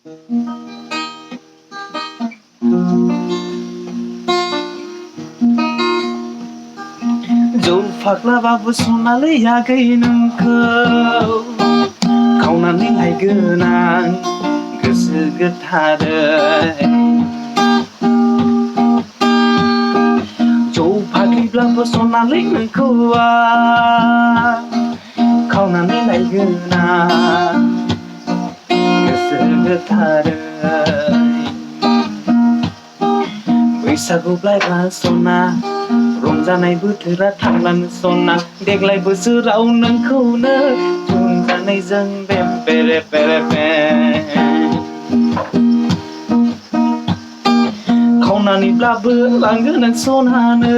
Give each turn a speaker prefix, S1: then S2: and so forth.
S1: जौ फाग्लाबाबो सनालै याखै नोंखौ खावनानै लायगोन आं गोसो गोथारै जौ फाग्लिब्लाबो सनालै नोंखौ खावनानै लायगोन आं गोसो गोथारै बैसागुब्लायबा सना रंजानाय बोथोरा थांलाङो सना देग्लाय बोसोराव नोंखौनो रंजानायजों बेम बेरे बेरे बेम खावनानैब्लाबो लांगोन आं सनानो